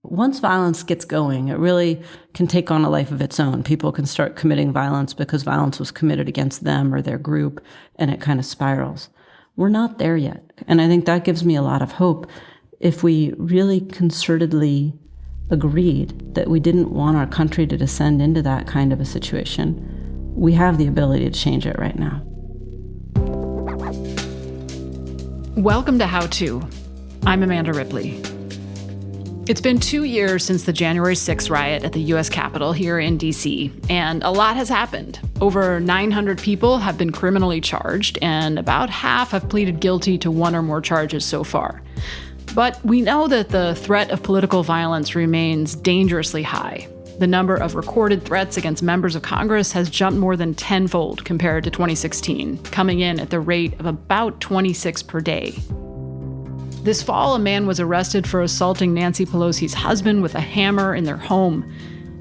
Once violence gets going, it really can take on a life of its own. People can start committing violence because violence was committed against them or their group, and it kind of spirals. We're not there yet. And I think that gives me a lot of hope. If we really concertedly agreed that we didn't want our country to descend into that kind of a situation, we have the ability to change it right now. Welcome to How To. I'm Amanda Ripley. It's been 2 years since the January 6th riot at the U.S. Capitol here in D.C., and a lot has happened. Over 900 people have been criminally charged, and about half have pleaded guilty to one or more charges so far. But we know that the threat of political violence remains dangerously high. The number of recorded threats against members of Congress has jumped more than tenfold compared to 2016, coming in at the rate of about 26 per day. This fall, a man was arrested for assaulting Nancy Pelosi's husband with a hammer in their home.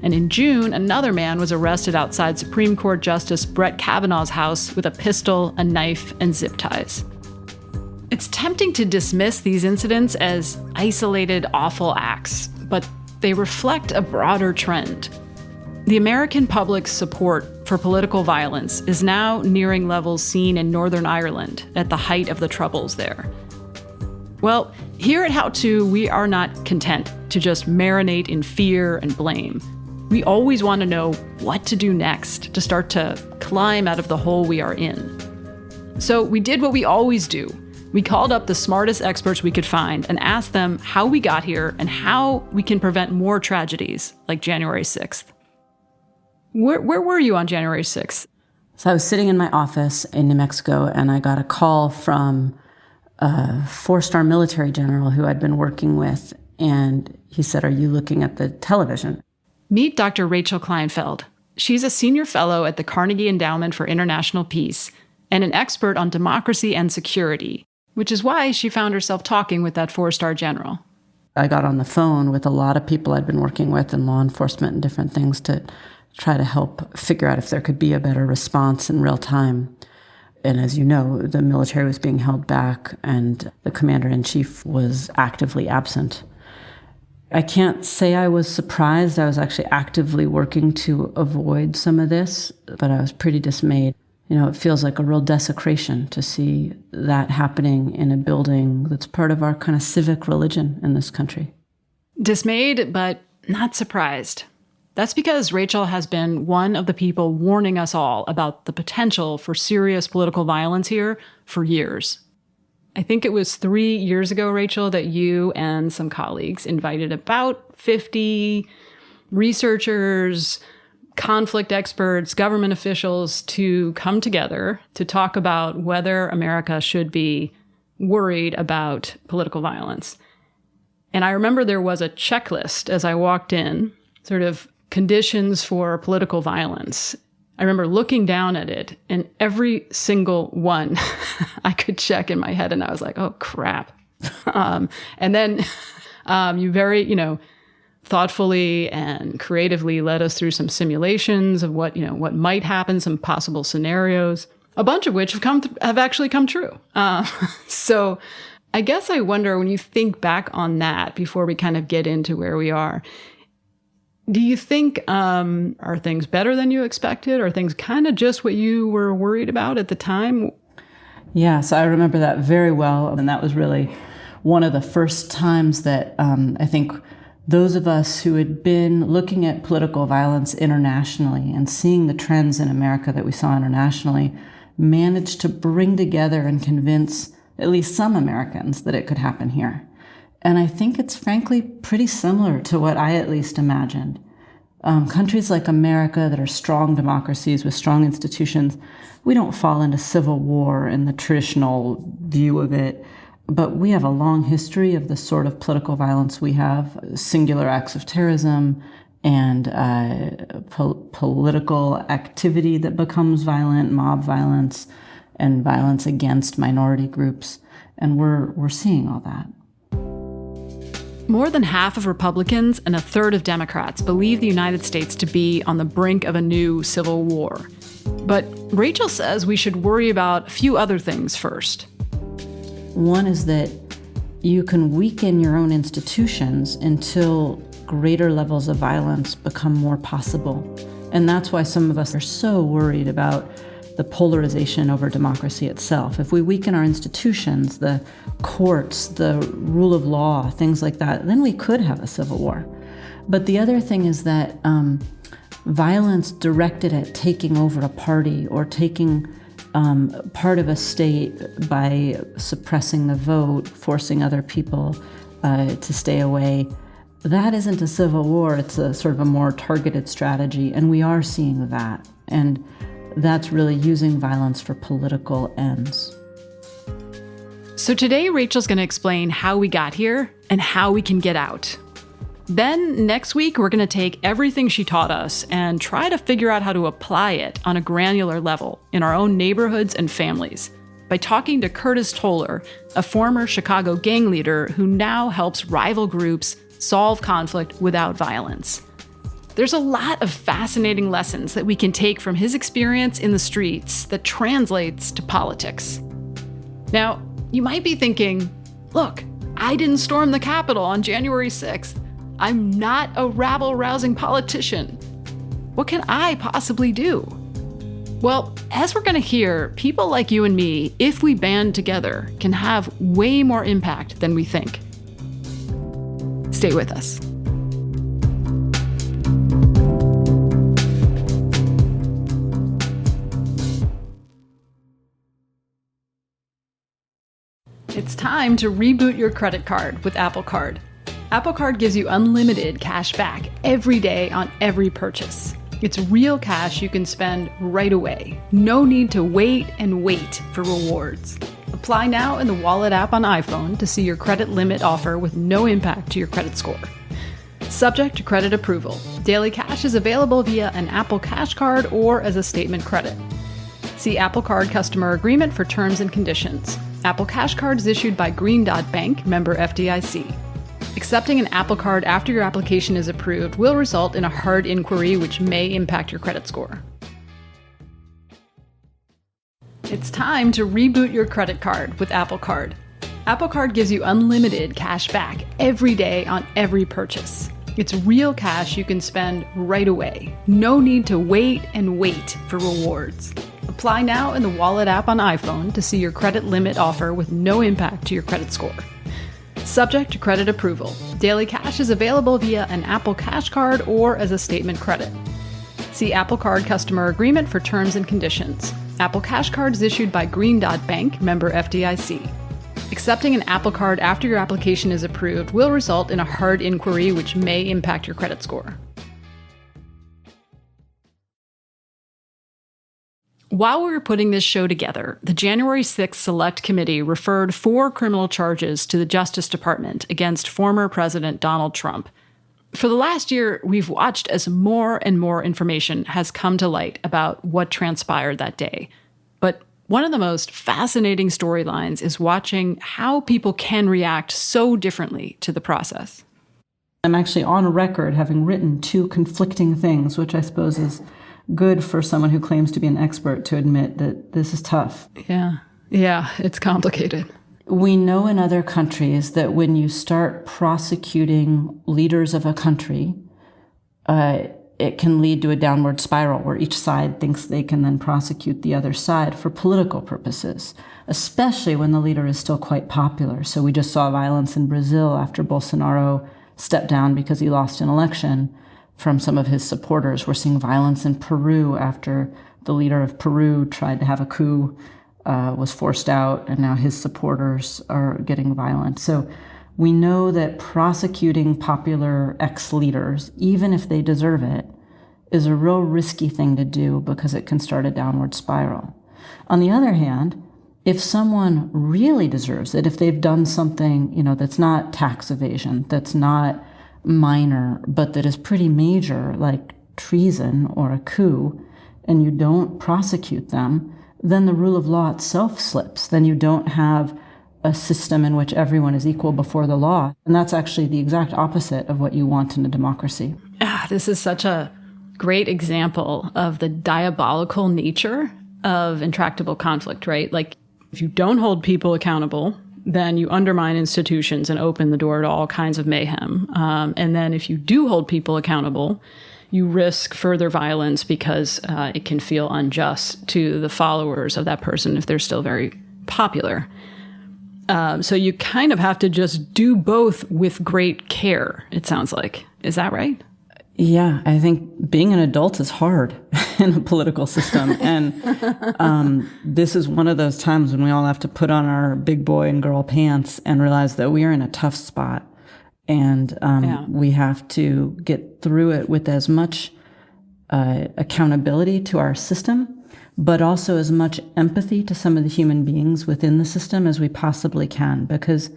And in June, another man was arrested outside Supreme Court Justice Brett Kavanaugh's house with a pistol, a knife, and zip ties. It's tempting to dismiss these incidents as isolated, awful acts, but they reflect a broader trend. The American public's support for political violence is now nearing levels seen in Northern Ireland at the height of the Troubles there. Well, here at How To, we are not content to just marinate in fear and blame. We always want to know what to do next to start to climb out of the hole we are in. So we did what we always do. We called up the smartest experts we could find and asked them how we got here and how we can prevent more tragedies like January 6th. Where were you on January 6th? So I was sitting in my office in New Mexico, and I got a call from a 4-star military general who I'd been working with, and he said, "Are you looking at the television?" Meet Dr. Rachel Kleinfeld. She's a senior fellow at the Carnegie Endowment for International Peace and an expert on democracy and security, which is why she found herself talking with that 4-star general. I got on the phone with a lot of people I'd been working with in law enforcement and different things to try to help figure out if there could be a better response in real time. And as you know, the military was being held back and the commander-in-chief was actively absent. I can't say I was surprised. I was actually actively working to avoid some of this, but I was pretty dismayed. You know, it feels like a real desecration to see that happening in a building that's part of our kind of civic religion in this country. Dismayed, but not surprised. That's because Rachel has been one of the people warning us all about the potential for serious political violence here for years. I think it was 3 years ago, Rachel, that you and some colleagues invited about 50 researchers, conflict experts, government officials to come together to talk about whether America should be worried about political violence. And I remember there was a checklist as I walked in, sort of conditions for political violence. I remember looking down at it, and every single one I could check in my head, and I was like, oh, crap. And then you very, thoughtfully and creatively led us through some simulations of what might happen, some possible scenarios, a bunch of which have actually come true. So I guess I wonder, when you think back on that before we kind of get into where we are, do you think, are things better than you expected? Are things kind of just what you were worried about at the time? Yeah, so I remember that very well. And that was really one of the first times that I think those of us who had been looking at political violence internationally and seeing the trends in America that we saw internationally managed to bring together and convince at least some Americans that it could happen here. And I think it's frankly pretty similar to what I at least imagined. Countries like America that are strong democracies with strong institutions, we don't fall into civil war in the traditional view of it, but we have a long history of the sort of political violence we have, singular acts of terrorism and political activity that becomes violent, mob violence, and violence against minority groups. And we're seeing all that. More than half of Republicans and a third of Democrats believe the United States to be on the brink of a new civil war. But Rachel says we should worry about a few other things first. One is that you can weaken your own institutions until greater levels of violence become more possible. And that's why some of us are so worried about the polarization over democracy itself. If we weaken our institutions, the courts, the rule of law, things like that, then we could have a civil war. But the other thing is that violence directed at taking over a party or taking part of a state by suppressing the vote, forcing other people to stay away, that isn't a civil war. It's a sort of a more targeted strategy, and we are seeing that. And that's really using violence for political ends. So today, Rachel's going to explain how we got here and how we can get out. Then next week, we're going to take everything she taught us and try to figure out how to apply it on a granular level in our own neighborhoods and families by talking to Curtis Toler, a former Chicago gang leader who now helps rival groups solve conflict without violence. There's a lot of fascinating lessons that we can take from his experience in the streets that translates to politics. Now, you might be thinking, look, I didn't storm the Capitol on January 6th. I'm not a rabble-rousing politician. What can I possibly do? Well, as we're going to hear, people like you and me, if we band together, can have way more impact than we think. Stay with us. It's time to reboot your credit card with Apple Card. Apple Card gives you unlimited cash back every day on every purchase. It's real cash you can spend right away. No need to wait for rewards. Apply now in the Wallet app on iPhone to see your credit limit offer with no impact to your credit score. Subject to credit approval. Daily cash is available via an Apple Cash Card or as a statement credit. See Apple Card customer agreement for terms and conditions. Apple Cash Card is issued by Green Dot Bank, member FDIC. Accepting an Apple Card after your application is approved will result in a hard inquiry which may impact your credit score. It's time to reboot your credit card with Apple Card. Apple Card gives you unlimited cash back every day on every purchase. It's real cash you can spend right away. No need to wait for rewards. Apply now in the Wallet app on iPhone to see your credit limit offer with no impact to your credit score. Subject to credit approval. Daily cash is available via an Apple Cash Card or as a statement credit. See Apple Card customer agreement for terms and conditions. Apple Cash Card is issued by Green Dot Bank, member FDIC. Accepting an Apple Card after your application is approved will result in a hard inquiry which may impact your credit score. While we were putting this show together, the January 6th Select Committee referred 4 criminal charges to the Justice Department against former President Donald Trump. For the last year, we've watched as more and more information has come to light about what transpired that day. But one of the most fascinating storylines is watching how people can react so differently to the process. I'm actually on record having written 2 conflicting things, which I suppose is good for someone who claims to be an expert to admit that this is tough. Yeah, it's complicated. We know in other countries that when you start prosecuting leaders of a country, it can lead to a downward spiral where each side thinks they can then prosecute the other side for political purposes, especially when the leader is still quite popular. So we just saw violence in Brazil after Bolsonaro stepped down because he lost an election from some of his supporters. We're seeing violence in Peru after the leader of Peru tried to have a coup, was forced out, and now his supporters are getting violent. So we know that prosecuting popular ex-leaders, even if they deserve it, is a real risky thing to do because it can start a downward spiral. On the other hand, if someone really deserves it, if they've done something, that's not tax evasion, that's not minor, but that is pretty major, like treason or a coup, and you don't prosecute them, then the rule of law itself slips. Then you don't have a system in which everyone is equal before the law. And that's actually the exact opposite of what you want in a democracy. This is such a great example of the diabolical nature of intractable conflict, right? Like, if you don't hold people accountable, then you undermine institutions and open the door to all kinds of mayhem. And then if you do hold people accountable, you risk further violence because it can feel unjust to the followers of that person if they're still very popular. So you kind of have to just do both with great care, it sounds like. Is that right? Yeah, I think being an adult is hard in a political system. And this is one of those times when we all have to put on our big boy and girl pants and realize that we are in a tough spot. And we have to get through it with as much accountability to our system, but also as much empathy to some of the human beings within the system as we possibly can, because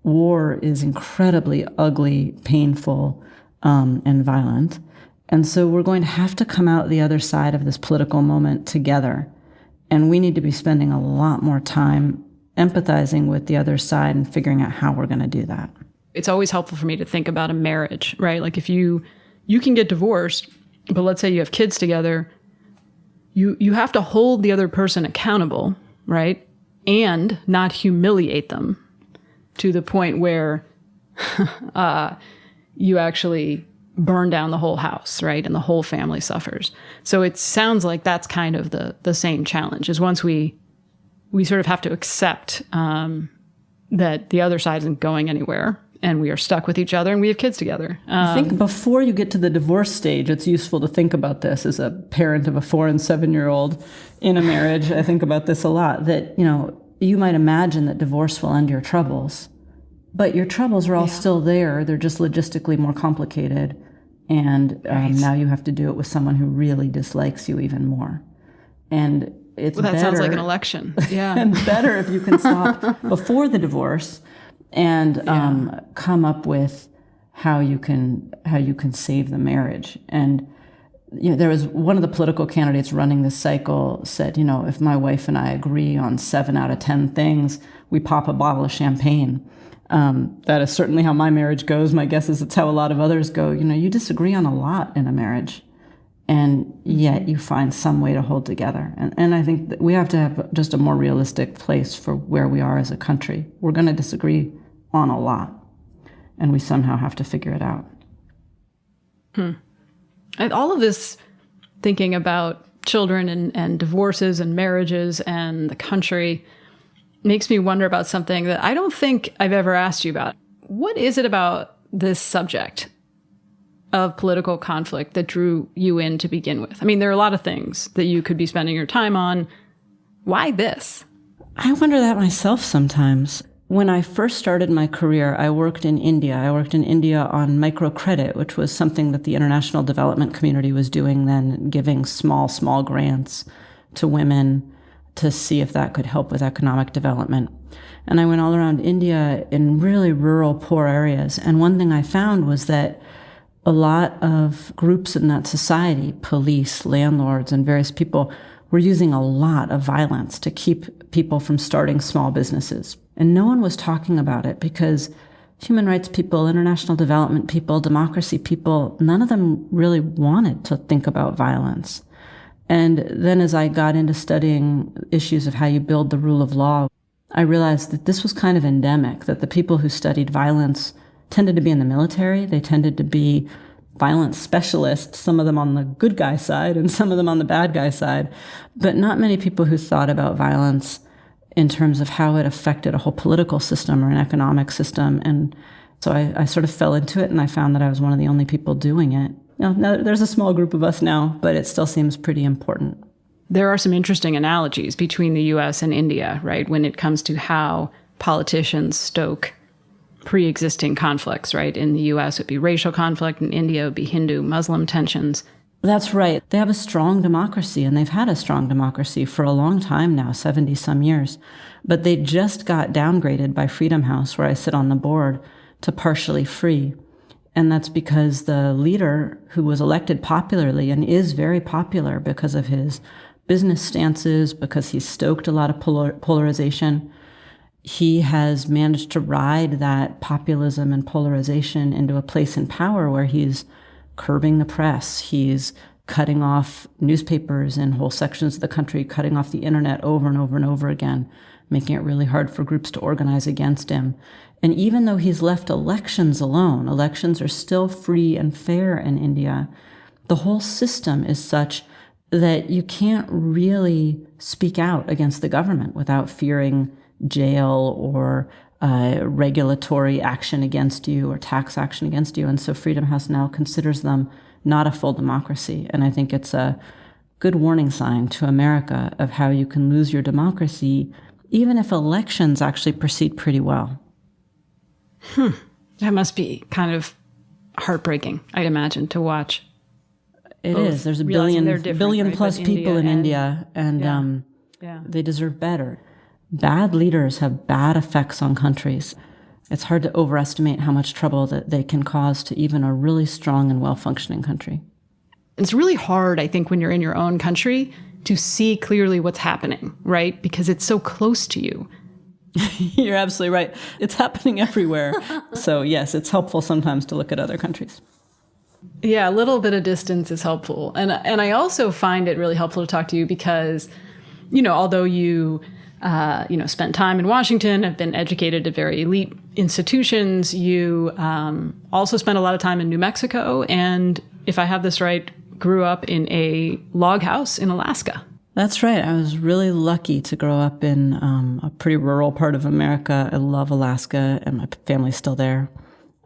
war is incredibly ugly, painful, and violent. And so we're going to have to come out the other side of this political moment together. And we need to be spending a lot more time empathizing with the other side and figuring out how we're going to do that. It's always helpful for me to think about a marriage, right? Like if you can get divorced, but let's say you have kids together, you have to hold the other person accountable, right? And not humiliate them to the point where you actually burn down the whole house, right? And the whole family suffers. So it sounds like that's kind of the same challenge, is once we sort of have to accept that the other side isn't going anywhere and we are stuck with each other and we have kids together. I think before you get to the divorce stage, it's useful to think about this as a parent of a 4 and 7-year-old in a marriage. I think about this a lot, that, you might imagine that divorce will end your troubles, but your troubles are all still there. They're just logistically more complicated. And now you have to do it with someone who really dislikes you even more. And it's that better, sounds like an election. Yeah. And better if you can stop before the divorce and come up with how you can save the marriage. And there was one of the political candidates running this cycle said, if my wife and I agree on 7 out of 10 things, we pop a bottle of champagne. That is certainly how my marriage goes. My guess is it's how a lot of others go. You disagree on a lot in a marriage, and yet you find some way to hold together. And I think that we have to have just a more realistic place for where we are as a country. We're going to disagree on a lot, and we somehow have to figure it out. And all of this thinking about children and divorces and marriages and the country makes me wonder about something that I don't think I've ever asked you about. What is it about this subject of political conflict that drew you in to begin with? I mean, there are a lot of things that you could be spending your time on. Why this? I wonder that myself sometimes. When I first started my career, I worked in India. I worked in India on microcredit, which was something that the international development community was doing then, giving small grants to women to see if that could help with economic development. And I went all around India in really rural, poor areas. And one thing I found was that a lot of groups in that society, police, landlords, and various people, were using a lot of violence to keep people from starting small businesses. And no one was talking about it because human rights people, international development people, democracy people, none of them really wanted to think about violence. And then as I got into studying issues of how you build the rule of law, I realized that this was kind of endemic, that the people who studied violence tended to be in the military. They tended to be violence specialists, some of them on the good guy side and some of them on the bad guy side, but not many people who thought about violence in terms of how it affected a whole political system or an economic system. And so I sort of fell into it, and I found that I was one of the only people doing it. Now, there's a small group of us now, but it still seems pretty important. There are some interesting analogies between the U.S. and India, right, when it comes to how politicians stoke pre-existing conflicts, right? In the U.S., it would be racial conflict. In India, it would be Hindu-Muslim tensions. That's right. They have a strong democracy, and they've had a strong democracy for a long time now, 70-some years. But they just got downgraded by Freedom House, where I sit on the board, to partially free. And that's because the leader, who was elected popularly and is very popular because of his business stances, because he's stoked a lot of polarization, he has managed to ride that populism and polarization into a place in power where he's curbing the press. He's cutting off newspapers in whole sections of the country, cutting off the internet over and over and over again, making it really hard for groups to organize against him. And even though he's left elections alone, elections are still free and fair in India, the whole system is such that you can't really speak out against the government without fearing jail or regulatory action against you or tax action against you. And so Freedom House now considers them not a full democracy. And I think it's a good warning sign to America of how you can lose your democracy even if elections actually proceed pretty well. That must be kind of heartbreaking, I'd imagine, to watch. It is. There's a billion plus people in India, and they deserve better. Bad leaders have bad effects on countries. It's hard to overestimate how much trouble that they can cause to even a really strong and well-functioning country. It's really hard, I think, when you're in your own country to see clearly what's happening, right? Because it's so close to you. You're absolutely right. It's happening everywhere. So yes, it's helpful sometimes to look at other countries. Yeah, a little bit of distance is helpful. And I also find it really helpful to talk to you because, although you, spent time in Washington, have been educated at very elite institutions, you also spent a lot of time in New Mexico. And if I have this right, grew up in a log house in Alaska. That's right. I was really lucky to grow up in a pretty rural part of America. I love Alaska, and my family's still there.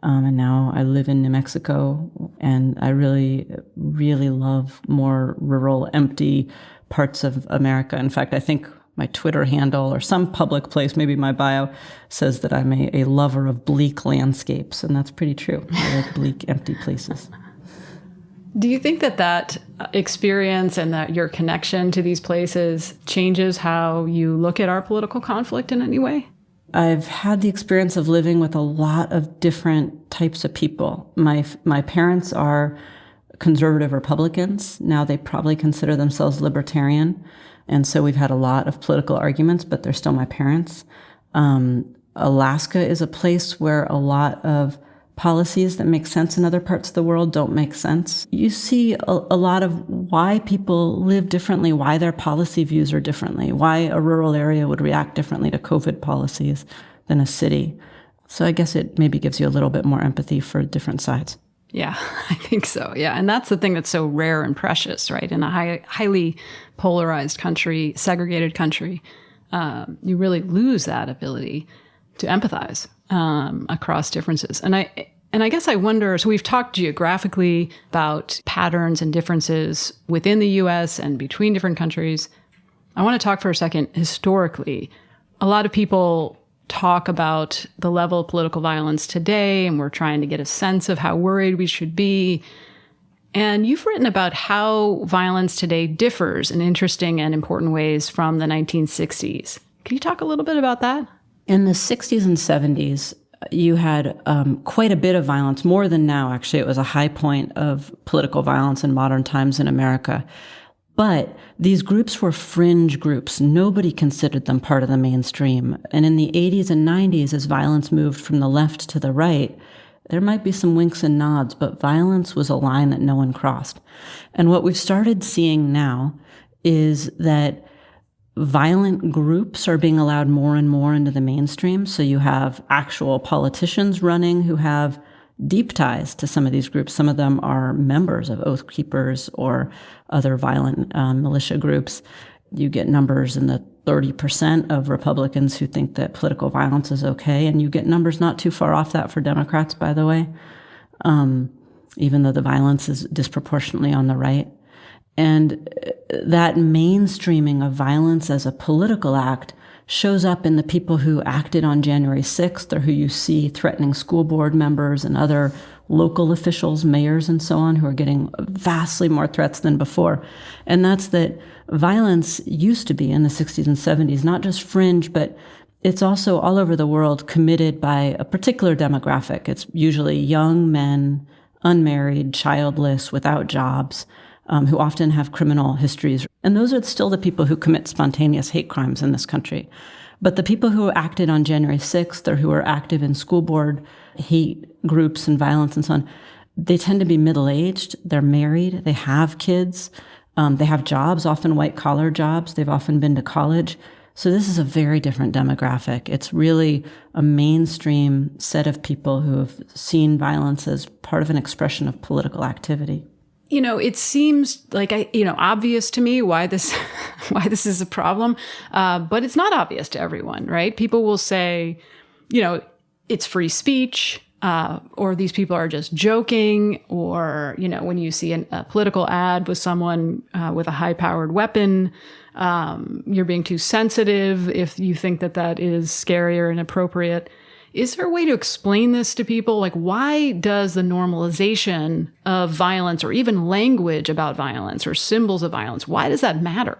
And now I live in New Mexico, and I really, really love more rural, empty parts of America. In fact, I think my Twitter handle or some public place, maybe my bio, says that I'm a lover of bleak landscapes, and that's pretty true. I like bleak, empty places. Do you think that experience and that your connection to these places changes how you look at our political conflict in any way? I've had the experience of living with a lot of different types of people. My parents are conservative Republicans. Now they probably consider themselves libertarian. And so we've had a lot of political arguments, but they're still my parents. Alaska is a place where a lot of policies that make sense in other parts of the world don't make sense. You see a lot of why people live differently, why their policy views are differently, why a rural area would react differently to COVID policies than a city. So I guess it maybe gives you a little bit more empathy for different sides. Yeah, I think so. Yeah. And that's the thing that's so rare and precious, right? In a highly polarized country, segregated country, you really lose that ability to empathize across differences. And I guess I wonder, so we've talked geographically about patterns and differences within the U.S. and between different countries. I want to talk for a second historically. A lot of people talk about the level of political violence today, and we're trying to get a sense of how worried we should be. And you've written about how violence today differs in interesting and important ways from the 1960s. Can you talk a little bit about that? In the 60s and 70s, you had quite a bit of violence, more than now, actually. It was a high point of political violence in modern times in America. But these groups were fringe groups. Nobody considered them part of the mainstream. And in the 80s and 90s, as violence moved from the left to the right, there might be some winks and nods, but violence was a line that no one crossed. And what we've started seeing now is that violent groups are being allowed more and more into the mainstream. So you have actual politicians running who have deep ties to some of these groups. Some of them are members of Oath Keepers or other violent militia groups. You get numbers in the 30% of Republicans who think that political violence is okay. And you get numbers not too far off that for Democrats, by the way, even though the violence is disproportionately on the right. And that mainstreaming of violence as a political act shows up in the people who acted on January 6th or who you see threatening school board members and other local officials, mayors and so on, who are getting vastly more threats than before. And that's that violence used to be in the 60s and 70s, not just fringe, but it's also all over the world committed by a particular demographic. It's usually young men, unmarried, childless, without jobs, who often have criminal histories. And those are still the people who commit spontaneous hate crimes in this country. But the people who acted on January 6th or who are active in school board hate groups and violence and so on, they tend to be middle-aged. They're married. They have kids. They have jobs, often white-collar jobs. They've often been to college. So this is a very different demographic. It's really a mainstream set of people who have seen violence as part of an expression of political activity. It seems like obvious to me why this is a problem, but it's not obvious to everyone, right? People will say, it's free speech, or these people are just joking, or when you see a political ad with someone with a high-powered weapon, you're being too sensitive if you think that is scary or inappropriate. Is there a way to explain this to people? Like, why does the normalization of violence, or even language about violence or symbols of violence, why does that matter?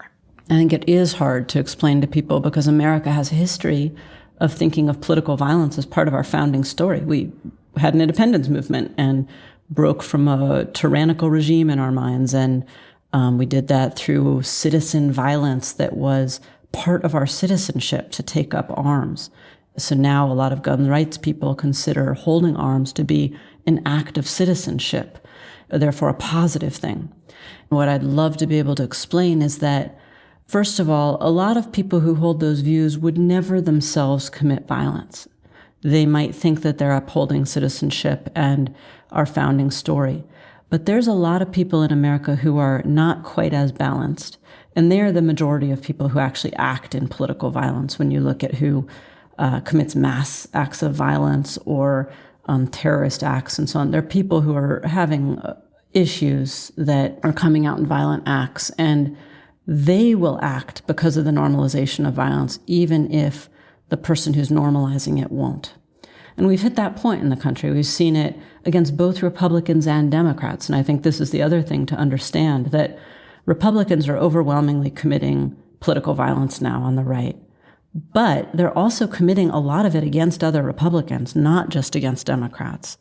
I think it is hard to explain to people because America has a history of thinking of political violence as part of our founding story. We had an independence movement and broke from a tyrannical regime in our minds. And we did that through citizen violence that was part of our citizenship to take up arms. So now a lot of gun rights people consider holding arms to be an act of citizenship, therefore a positive thing. What I'd love to be able to explain is that, first of all, a lot of people who hold those views would never themselves commit violence. They might think that they're upholding citizenship and our founding story. But there's a lot of people in America who are not quite as balanced, and they're the majority of people who actually act in political violence when you look at who commits mass acts of violence or terrorist acts and so on. There are people who are having issues that are coming out in violent acts, and they will act because of the normalization of violence, even if the person who's normalizing it won't. And we've hit that point in the country. We've seen it against both Republicans and Democrats. And I think this is the other thing to understand, that Republicans are overwhelmingly committing political violence now on the right. But they're also committing a lot of it against other Republicans, not just against Democrats.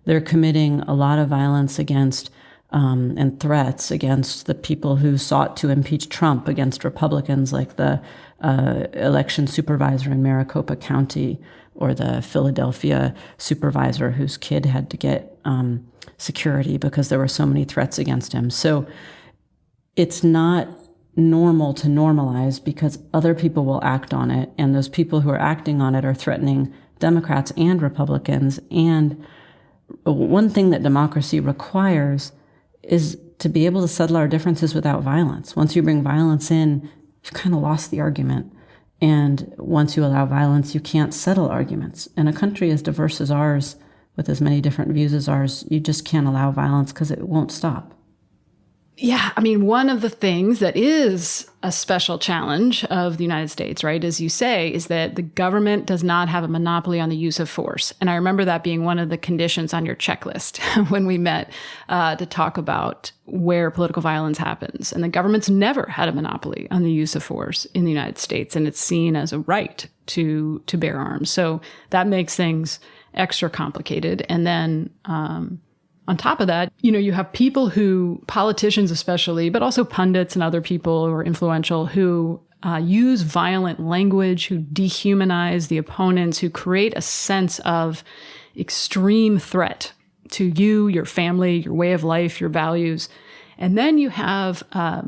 They're committing a lot of violence against and threats against the people who sought to impeach Trump, against Republicans like the election supervisor in Maricopa County, or the Philadelphia supervisor whose kid had to get security because there were so many threats against him. So it's not normal to normalize because other people will act on it, and those people who are acting on it are threatening Democrats and Republicans. And one thing that democracy requires is to be able to settle our differences without violence. Once you bring violence in, you've kind of lost the argument. And once you allow violence, you can't settle arguments. In a country as diverse as ours, with as many different views as ours, you just can't allow violence because it won't stop. Yeah, I mean, one of the things that is a special challenge of the United States, right, as you say, is that the government does not have a monopoly on the use of force. And I remember that being one of the conditions on your checklist when we met to talk about where political violence happens. And the government's never had a monopoly on the use of force in the United States, and it's seen as a right to bear arms. So that makes things extra complicated. And then on top of that, you have people who, politicians especially, but also pundits and other people who are influential, who use violent language, who dehumanize the opponents, who create a sense of extreme threat to you, your family, your way of life, your values. And then you have a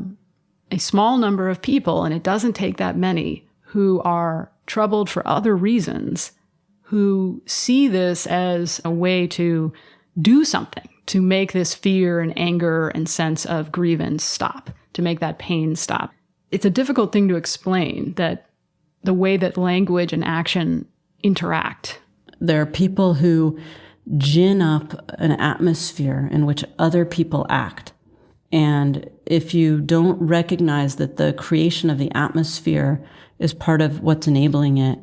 small number of people, and it doesn't take that many, who are troubled for other reasons, who see this as a way to do something to make this fear and anger and sense of grievance stop, to make that pain stop. It's a difficult thing to explain, that the way that language and action interact. There are people who gin up an atmosphere in which other people act. And if you don't recognize that the creation of the atmosphere is part of what's enabling it,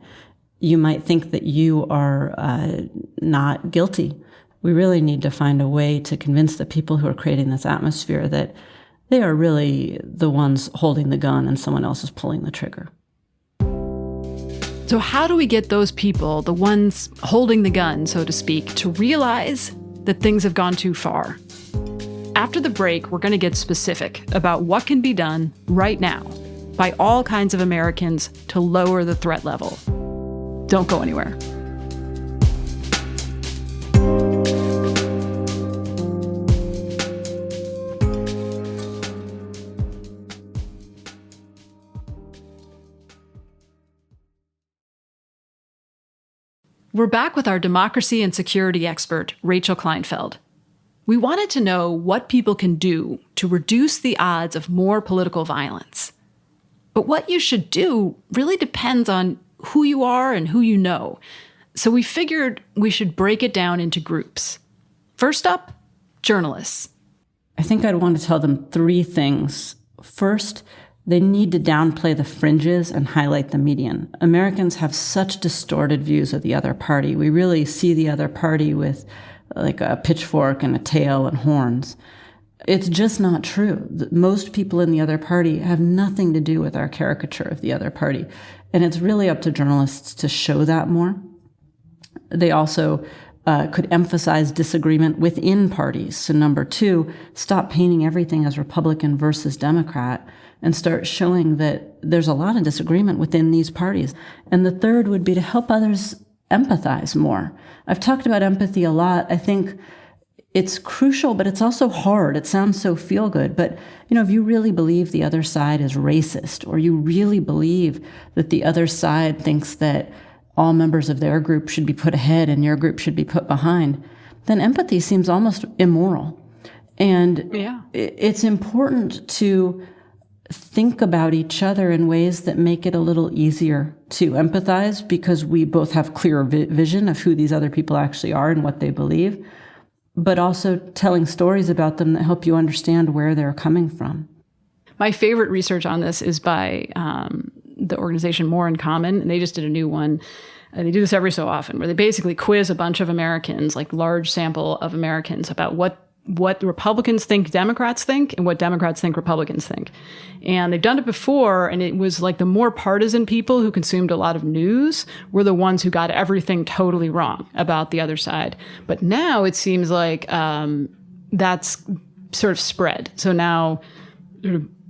you might think that you are not guilty. We really need to find a way to convince the people who are creating this atmosphere that they are really the ones holding the gun and someone else is pulling the trigger. So how do we get those people, the ones holding the gun, so to speak, to realize that things have gone too far? After the break, we're going to get specific about what can be done right now by all kinds of Americans to lower the threat level. Don't go anywhere. We're back with our democracy and security expert, Rachel Kleinfeld. We wanted to know what people can do to reduce the odds of more political violence. But what you should do really depends on who you are and who you know. So we figured we should break it down into groups. First up, journalists. I think I'd want to tell them three things. First, they need to downplay the fringes and highlight the median. Americans have such distorted views of the other party. We really see the other party with like a pitchfork and a tail and horns. It's just not true. Most people in the other party have nothing to do with our caricature of the other party. And it's really up to journalists to show that more. They also could emphasize disagreement within parties. So number two, stop painting everything as Republican versus Democrat and start showing that there's a lot of disagreement within these parties. And the third would be to help others empathize more. I've talked about empathy a lot. I think it's crucial, but it's also hard. It sounds so feel good. But, if you really believe the other side is racist, or you really believe that the other side thinks that all members of their group should be put ahead and your group should be put behind, then empathy seems almost immoral. And it's important to think about each other in ways that make it a little easier to empathize, because we both have clear vision of who these other people actually are and what they believe, but also telling stories about them that help you understand where they're coming from. My favorite research on this is by the organization More in Common, and they just did a new one. They do this every so often, where they basically quiz a bunch of Americans, like large sample of Americans, about what Republicans think Democrats think and what Democrats think Republicans think. And they've done it before, and it was like the more partisan people who consumed a lot of news were the ones who got everything totally wrong about the other side. But now it seems like that's sort of spread. So now,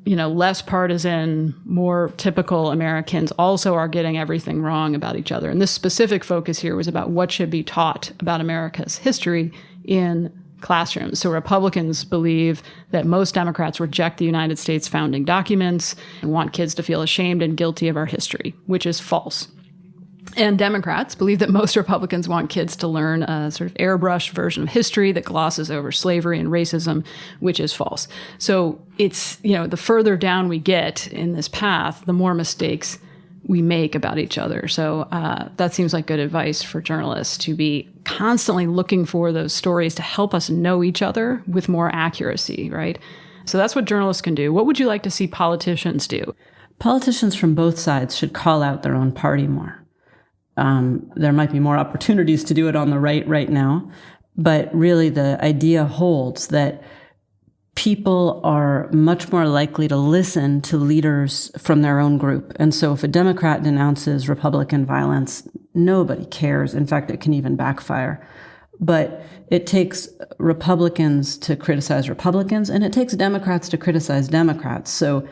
less partisan, more typical Americans also are getting everything wrong about each other. And this specific focus here was about what should be taught about America's history in classrooms. So Republicans believe that most Democrats reject the United States founding documents and want kids to feel ashamed and guilty of our history, which is false. And Democrats believe that most Republicans want kids to learn a sort of airbrushed version of history that glosses over slavery and racism, which is false. So it's, the further down we get in this path, the more mistakes we make about each other. So that seems like good advice for journalists, to be constantly looking for those stories to help us know each other with more accuracy, right? So that's what journalists can do. What would you like to see politicians do? Politicians from both sides should call out their own party more. There might be more opportunities to do it on the right now, but really the idea holds that people are much more likely to listen to leaders from their own group. And so if a Democrat denounces Republican violence, nobody cares. In fact, it can even backfire. But it takes Republicans to criticize Republicans, and it takes Democrats to criticize Democrats. So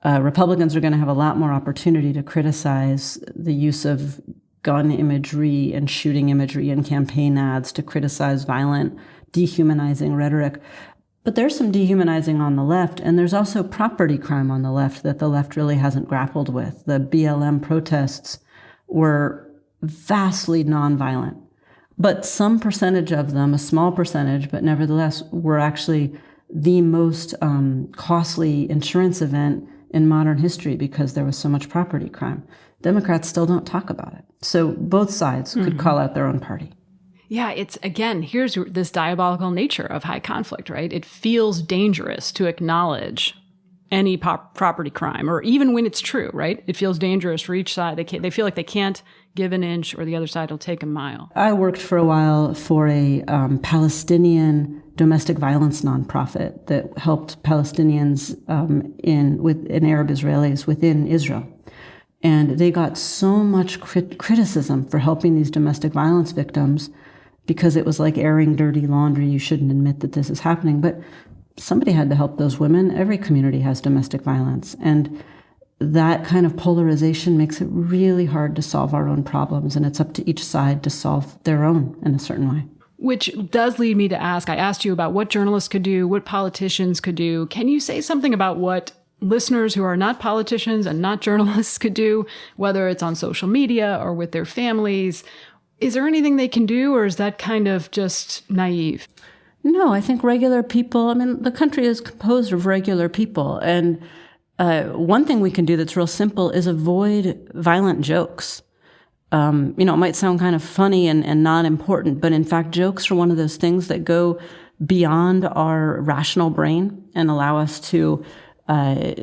Republicans are going to have a lot more opportunity to criticize the use of gun imagery and shooting imagery in campaign ads, to criticize violent, dehumanizing rhetoric. But there's some dehumanizing on the left, and there's also property crime on the left that the left really hasn't grappled with. The BLM protests were vastly nonviolent, but some percentage of them, a small percentage, but nevertheless, were actually the most costly insurance event in modern history because there was so much property crime. Democrats still don't talk about it. So both sides could call out their own party. Yeah, it's, again, here's this diabolical nature of high conflict, right? It feels dangerous to acknowledge any property crime, or even when it's true, right? It feels dangerous for each side. They feel like they can't give an inch or the other side will take a mile. I worked for a while for a Palestinian domestic violence nonprofit that helped Palestinians and Arab Israelis within Israel. And they got so much criticism for helping these domestic violence victims, because it was like airing dirty laundry. You shouldn't admit that this is happening. But somebody had to help those women. Every community has domestic violence. And that kind of polarization makes it really hard to solve our own problems. And it's up to each side to solve their own in a certain way. Which does lead me to ask, I asked you about what journalists could do, what politicians could do. Can you say something about what listeners who are not politicians and not journalists could do, whether it's on social media or with their families? Is there anything they can do, or is that kind of just naive? No, I think regular people, the country is composed of regular people. And one thing we can do that's real simple is avoid violent jokes. It might sound kind of funny and not important, but in fact, jokes are one of those things that go beyond our rational brain and allow us to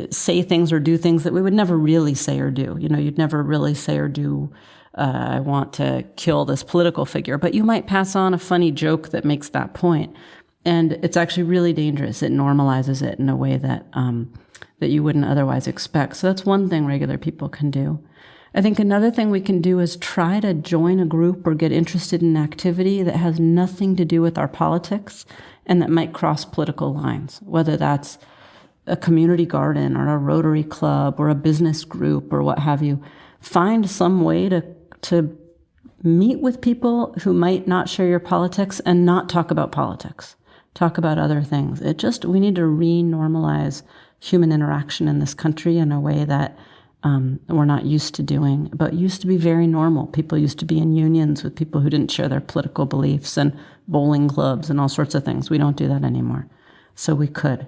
say things or do things that we would never really say or do. You'd never really say or do, I want to kill this political figure, but you might pass on a funny joke that makes that point. And it's actually really dangerous. It normalizes it in a way that that you wouldn't otherwise expect. So that's one thing regular people can do. I think another thing we can do is try to join a group or get interested in an activity that has nothing to do with our politics and that might cross political lines, whether that's a community garden or a Rotary Club or a business group or what have you. Find some way to meet with people who might not share your politics and not talk about politics. Talk about other things. We need to re-normalize human interaction in this country in a way that we're not used to doing, but used to be very normal. People used to be in unions with people who didn't share their political beliefs and bowling clubs and all sorts of things. We don't do that anymore. So we could.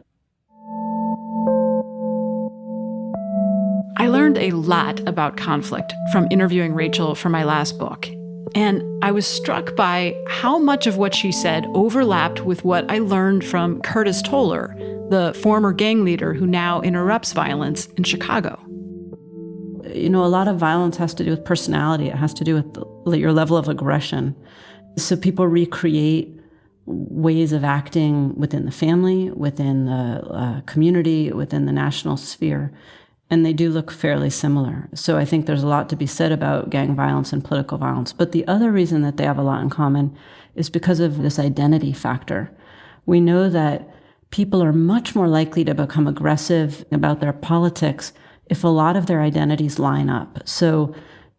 I learned a lot about conflict from interviewing Rachel for my last book. And I was struck by how much of what she said overlapped with what I learned from Curtis Toler, the former gang leader who now interrupts violence in Chicago. A lot of violence has to do with personality. It has to do with your level of aggression. So people recreate ways of acting within the family, within the community, within the national sphere. And they do look fairly similar. So I think there's a lot to be said about gang violence and political violence. But the other reason that they have a lot in common is because of this identity factor. We know that people are much more likely to become aggressive about their politics if a lot of their identities line up. So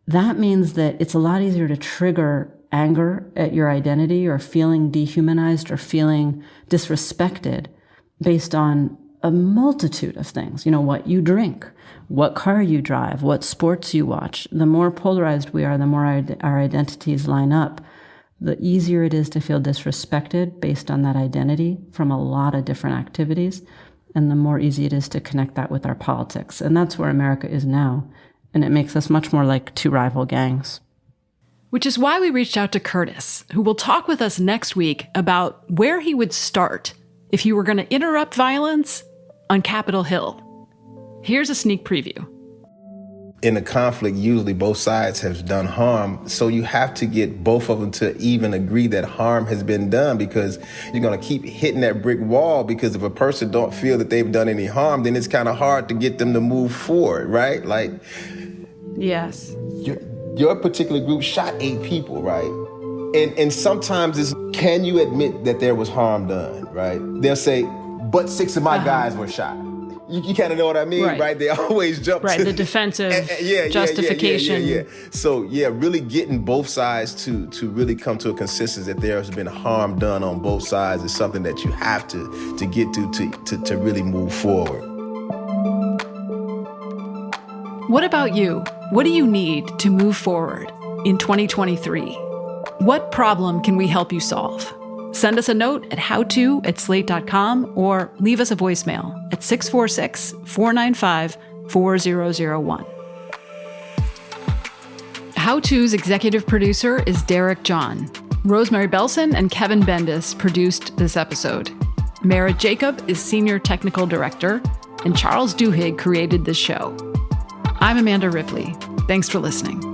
that means that it's a lot easier to trigger anger at your identity or feeling dehumanized or feeling disrespected based on a multitude of things. What you drink, what car you drive, what sports you watch. The more polarized we are, the more our identities line up, the easier it is to feel disrespected based on that identity from a lot of different activities, and the more easy it is to connect that with our politics. And that's where America is now, and it makes us much more like two rival gangs. Which is why we reached out to Curtis, who will talk with us next week about where he would start if he were going to interrupt violence on Capitol Hill. Here's a sneak preview. In a conflict, usually both sides have done harm, so you have to get both of them to even agree that harm has been done, because you're going to keep hitting that brick wall, because if a person don't feel that they've done any harm, then it's kind of hard to get them to move forward, right? Like, yes, your particular group shot 8 people, right? And sometimes it's, can you admit that there was harm done, right? They'll say, but 6 of my guys were shot. You kind of know what I mean, right? They always jump to the defensive justification. Yeah. So, really getting both sides to really come to a consensus that there has been harm done on both sides is something that you have to get to really move forward. What about you? What do you need to move forward in 2023? What problem can we help you solve? Send us a note at howto@slate.com or leave us a voicemail at 646-495-4001. How To's executive producer is Derek John. Rosemary Belson and Kevin Bendis produced this episode. Merritt Jacob is senior technical director, and Charles Duhigg created this show. I'm Amanda Ripley. Thanks for listening.